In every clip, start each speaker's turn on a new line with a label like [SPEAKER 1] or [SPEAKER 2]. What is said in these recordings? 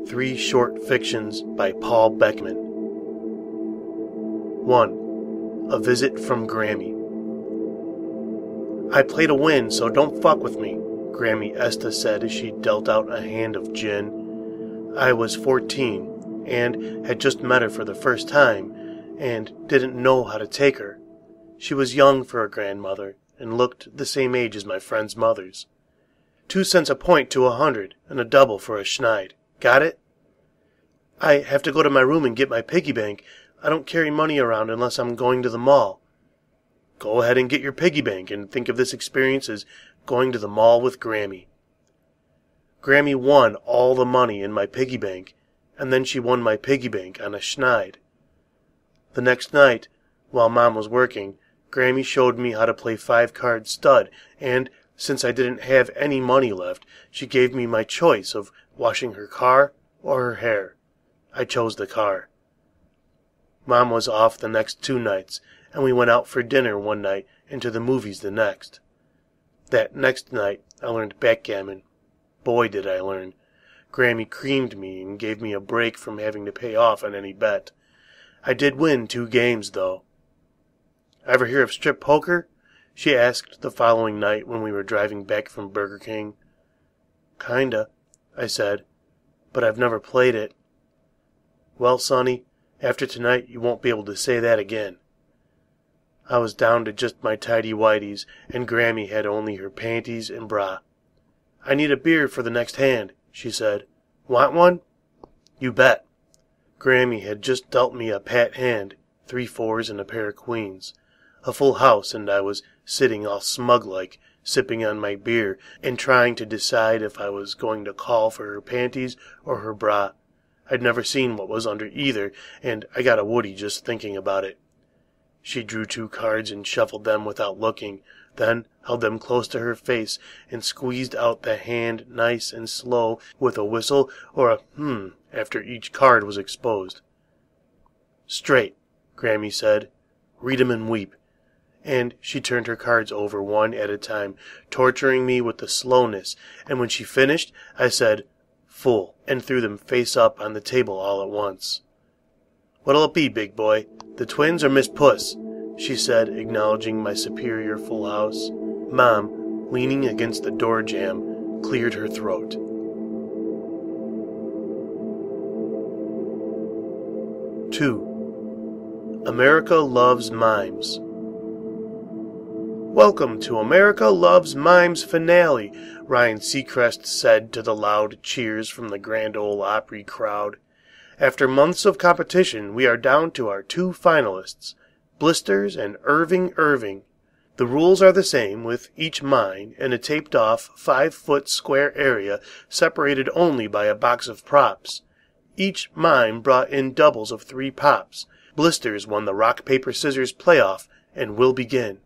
[SPEAKER 1] 3 short fictions by Paul Beckman. 1. A Visit from Grammy. I play to win, so don't fuck with me, Grammy Esta said as she dealt out a hand of gin. I was 14, and had just met her for the first time, and didn't know how to take her. She was young for a grandmother, and looked the same age as my friends' mothers. 2 cents a point to 100, and a double for a schneid. Got it? I have to go to my room and get my piggy bank. I don't carry money around unless I'm going to the mall. Go ahead and get your piggy bank and think of this experience as going to the mall with Grammy. Grammy won all the money in my piggy bank, and then she won my piggy bank on a schneid. The next night, while Mom was working, Grammy showed me how to play 5-card stud, and since I didn't have any money left, she gave me my choice of washing her car or her hair. I chose the car. Mom was off the next 2 nights, and we went out for dinner one night and to the movies the next. That next night, I learned backgammon. Boy, did I learn. Grammy creamed me and gave me a break from having to pay off on any bet. I did win 2 games, though. Ever hear of strip poker? She asked the following night when we were driving back from Burger King. Kinda, I said, but I've never played it. Well, Sonny, after tonight you won't be able to say that again. I was down to just my tidy-whities, and Grammy had only her panties and bra. I need a beer for the next hand, she said. Want one? You bet. Grammy had just dealt me a pat hand, 3 4s and a pair of queens. A full house, and I was sitting all smug-like, sipping on my beer, and trying to decide if I was going to call for her panties or her bra. I'd never seen what was under either, and I got a woody just thinking about it. She drew 2 cards and shuffled them without looking, then held them close to her face and squeezed out the hand nice and slow with a whistle or a after each card was exposed. Straight, Grammy said. Read 'em and weep. And she turned her cards over one at a time, torturing me with the slowness, and when she finished, I said, full, and threw them face up on the table all at once. What'll it be, big boy? The twins or Miss Puss? She said, acknowledging my superior full house. Mom, leaning against the door jamb, cleared her throat. 2. America Loves Mimes. Welcome to America Loves Mimes finale, Ryan Seacrest said to the loud cheers from the Grand Ole Opry crowd. After months of competition, we are down to our 2 finalists, Blisters and Irving Irving. The rules are the same, with each mime in a taped-off 5-foot square area separated only by a box of props. Each mime brought in doubles of 3 pops. Blisters won the rock-paper-scissors playoff and will begin.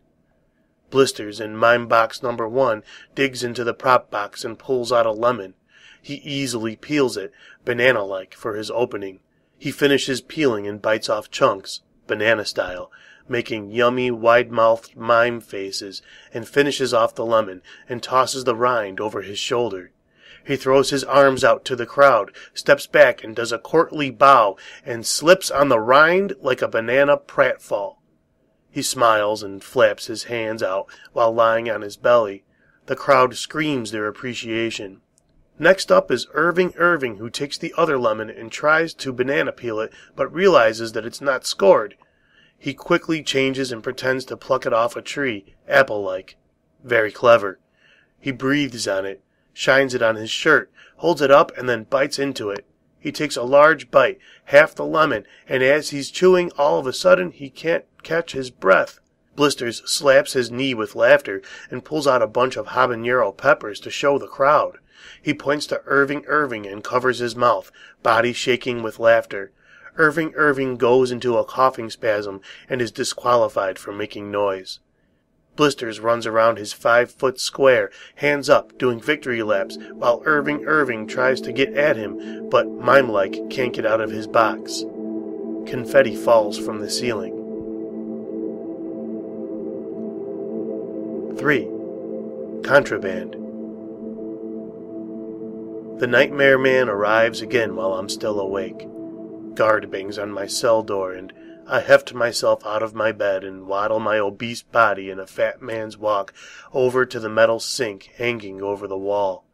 [SPEAKER 1] Blisters in mime box number 1 digs into the prop box and pulls out a lemon. He easily peels it, banana-like, for his opening. He finishes peeling and bites off chunks, banana style, making yummy, wide-mouthed mime faces, and finishes off the lemon and tosses the rind over his shoulder. He throws his arms out to the crowd, steps back and does a courtly bow, and slips on the rind like a banana pratfall. He smiles and flaps his hands out while lying on his belly. The crowd screams their appreciation. Next up is Irving Irving, who takes the other lemon and tries to banana peel it, but realizes that it's not scored. He quickly changes and pretends to pluck it off a tree, apple-like. Very clever. He breathes on it, shines it on his shirt, holds it up, and then bites into it. He takes a large bite, half the lemon, and as he's chewing, all of a sudden he can't catch his breath. Blisters slaps his knee with laughter and pulls out a bunch of habanero peppers to show the crowd. He points to Irving Irving and covers his mouth, body shaking with laughter. Irving Irving goes into a coughing spasm and is disqualified for making noise. Blisters runs around his 5-foot square, hands up, doing victory laps, while Irving Irving tries to get at him, but mime-like can't get out of his box. Confetti falls from the ceiling. 3. Contraband. The nightmare man arrives again while I'm still awake. Guard bangs on my cell door, and I heft myself out of my bed and waddle my obese body in a fat man's walk over to the metal sink hanging over the wall.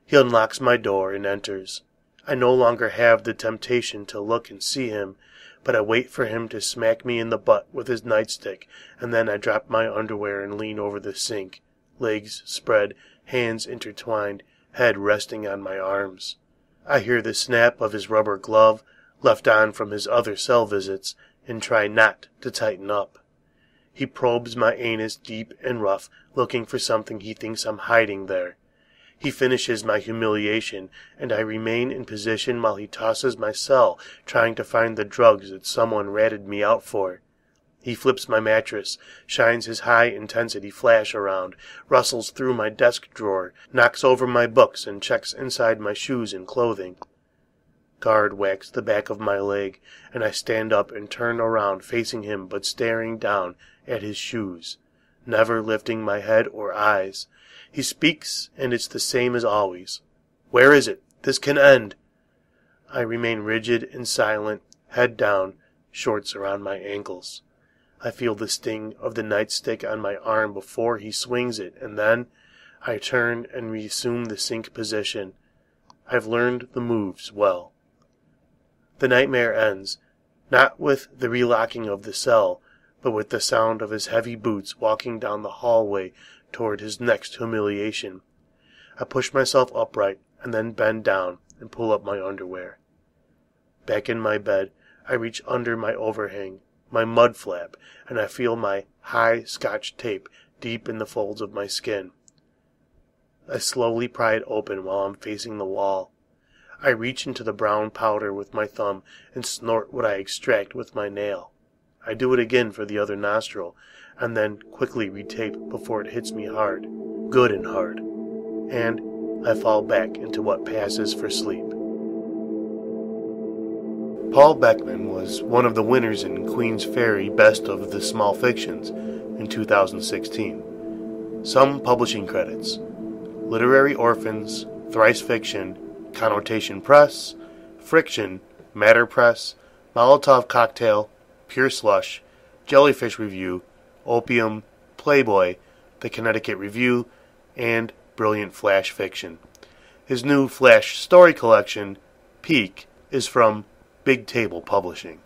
[SPEAKER 1] He unlocks my door and enters. I no longer have the temptation to look and see him, but I wait for him to smack me in the butt with his nightstick, and then I drop my underwear and lean over the sink, legs spread, hands intertwined, head resting on my arms. I hear the snap of his rubber glove, left on from his other cell visits, and try not to tighten up. He probes my anus deep and rough, looking for something he thinks I'm hiding there. He finishes my humiliation, and I remain in position while he tosses my cell, trying to find the drugs that someone ratted me out for. He flips my mattress, shines his high-intensity flash around, rustles through my desk drawer, knocks over my books, and checks inside my shoes and clothing. Guard whacks the back of my leg, and I stand up and turn around facing him but staring down at his shoes, never lifting my head or eyes. He speaks, and it's the same as always. "Where is it? This can end." I remain rigid and silent, head down, shorts around my ankles. I feel the sting of the nightstick on my arm before he swings it, and then I turn and resume the sink position. I've learned the moves well. The nightmare ends, not with the relocking of the cell, but with the sound of his heavy boots walking down the hallway toward his next humiliation. I push myself upright and then bend down and pull up my underwear. Back in my bed, I reach under my overhang, my mud flap, and I feel my high Scotch tape deep in the folds of my skin. I slowly pry it open while I'm facing the wall. I reach into the brown powder with my thumb and snort what I extract with my nail. I do it again for the other nostril, and then quickly retape before it hits me hard, good and hard, and I fall back into what passes for sleep. Paul Beckman was one of the winners in Queen's Ferry Best of the Small Fictions in 2016. Some publishing credits: Literary Orphans, Thrice Fiction, Connotation Press, Friction, Matter Press, Molotov Cocktail, Pure Slush, Jellyfish Review, Opium, Playboy, The Connecticut Review, and Brilliant Flash Fiction. His new Flash story collection, Peak, is from Big Table Publishing.